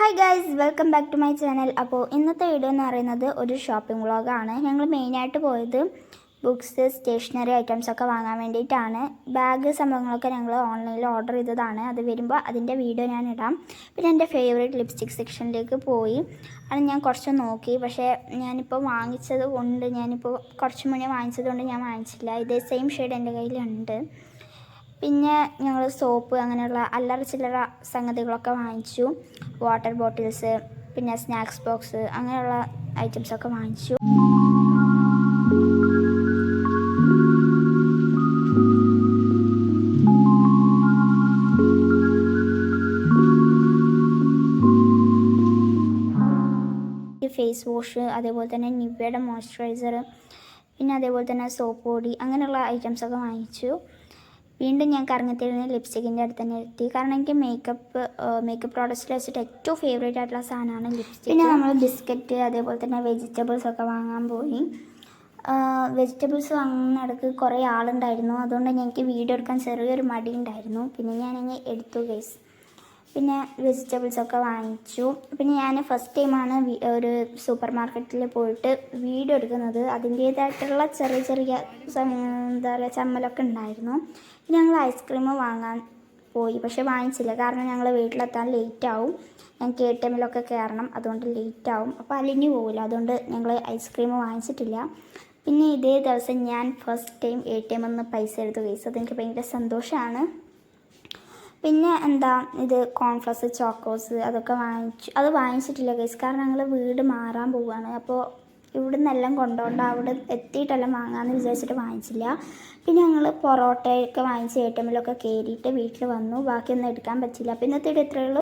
Hi guys, welcome back to my channel. അപ്പോൾ ഇന്നത്തെ video എന്ന് പറയുന്നത് ഒരു ഷോപ്പിംഗ് വ്ളോഗാണ്. ഞങ്ങൾ മെയിനായിട്ട് പോയത് ബുക്സ്, സ്റ്റേഷനറി ഐറ്റംസൊക്കെ വാങ്ങാൻ വേണ്ടിയിട്ടാണ്. ബാഗ് സംഭവങ്ങളൊക്കെ ഞങ്ങൾ ഓൺലൈനിൽ ഓർഡർ ചെയ്തതാണ്. അത് വരുമ്പോൾ അതിൻ്റെ വീഡിയോ ഞാൻ ഇടാം. പിന്നെ എൻ്റെ ഫേവറേറ്റ് ലിപ്സ്റ്റിക് സെക്ഷനിലേക്ക് പോയി അത് ഞാൻ കുറച്ച് നോക്കി. പക്ഷേ ഞാനിപ്പോൾ വാങ്ങിച്ചത് കൊണ്ട് ഞാനിപ്പോൾ കുറച്ച് മുന്നേ വാങ്ങിച്ചത് കൊണ്ട് ഞാൻ വാങ്ങിച്ചില്ല. ഇതേ സെയിം ഷെയ്ഡ് എൻ്റെ കയ്യിലുണ്ട്. പിന്നെ ഞങ്ങൾ സോപ്പ് അങ്ങനെയുള്ള അല്ലറ ചില്ലറ സംഗതികളൊക്കെ വാങ്ങിച്ചു. വാട്ടർ ബോട്ടിൽസ്, പിന്നെ സ്നാക്സ് ബോക്സ് അങ്ങനെയുള്ള ഐറ്റംസൊക്കെ വാങ്ങിച്ചു. ഫേസ് വാഷ്, അതേപോലെ തന്നെ നിവ്യയുടെ മോയ്സ്ചറൈസർ, പിന്നെ അതേപോലെ തന്നെ സോപ്പ് പൊടി അങ്ങനെയുള്ള ഐറ്റംസൊക്കെ വാങ്ങിച്ചു. വീണ്ടും ഞാൻ കറങ്ങത്തിരുന്ന് ലിപ്സ്റ്റിക്കിൻ്റെ അടുത്ത് തന്നെ എത്തി. കാരണം എനിക്ക് മേക്കപ്പ് പ്രോഡക്റ്റ്സിൽ വെച്ചിട്ട് ഏറ്റവും ഫേവറേറ്റ് ആയിട്ടുള്ള സാധനമാണ് ലിപ്സ്റ്റിക്. പിന്നെ നമ്മൾ ബിസ്ക്കറ്റ്, അതേപോലെ തന്നെ വെജിറ്റബിൾസൊക്കെ വാങ്ങാൻ പോയി. വെജിറ്റബിൾസ് വാങ്ങുന്നിടക്ക് കുറേ ആളുണ്ടായിരുന്നു. അതുകൊണ്ട് എനിക്ക് വീഡിയോ എടുക്കാൻ ചെറിയൊരു മടി ഉണ്ടായിരുന്നു. പിന്നെ ഞാനങ്ങ് എടുത്തു ഗൈസ്. പിന്നെ വെജിറ്റബിൾസൊക്കെ വാങ്ങിച്ചു. പിന്നെ ഞാൻ ഫസ്റ്റ് ടൈമാണ് ഒരു സൂപ്പർ മാർക്കറ്റിൽ പോയിട്ട് വീഡിയോ എടുക്കുന്നത്. അതിൻ്റേതായിട്ടുള്ള ചെറിയ എന്താ പറയുക ചമ്മലൊക്കെ ഉണ്ടായിരുന്നു. പിന്നെ ഞങ്ങൾ ഐസ്ക്രീം വാങ്ങാൻ പോയി, പക്ഷേ വാങ്ങിച്ചില്ല. കാരണം ഞങ്ങൾ വീട്ടിലെത്താൻ ലേറ്റാവും. ഞങ്ങൾക്ക് ATM കയറണം, അതുകൊണ്ട് ലേറ്റാവും. അപ്പോൾ അലിഞ്ഞു പോകില്ല. അതുകൊണ്ട് ഞങ്ങൾ ഐസ്ക്രീം വാങ്ങിച്ചിട്ടില്ല. പിന്നെ ഇതേ ദിവസം ഞാൻ ഫസ്റ്റ് ടൈം ATM പൈസ എടുത്തു ഗൈസ്. അതെനിക്ക് ഭയങ്കര സന്തോഷമാണ്. പിന്നെ ഇത് കോൺഫ്ലക്സ്, ചോക്കോസ് അതൊക്കെ വാങ്ങിച്ചു. അത് വാങ്ങിച്ചിട്ടില്ല ഗൈസ്, കാരണം ഞങ്ങൾ വീട് മാറാൻ പോവുകയാണ്. അപ്പോൾ ഇവിടെ നിന്നെല്ലാം കൊണ്ടുപോകണ്ട, അവിടെ എത്തിയിട്ടെല്ലാം വാങ്ങാമെന്ന് വിചാരിച്ചിട്ട് വാങ്ങിച്ചില്ല. പിന്നെ ഞങ്ങൾ പൊറോട്ടയൊക്കെ വാങ്ങിച്ച് ATM കയറിയിട്ട് വീട്ടിൽ വന്നു. ബാക്കിയൊന്നും എടുക്കാൻ പറ്റില്ല. അപ്പോൾ ഇന്നത്തെ ഇത്രയേ ഉള്ളൂ.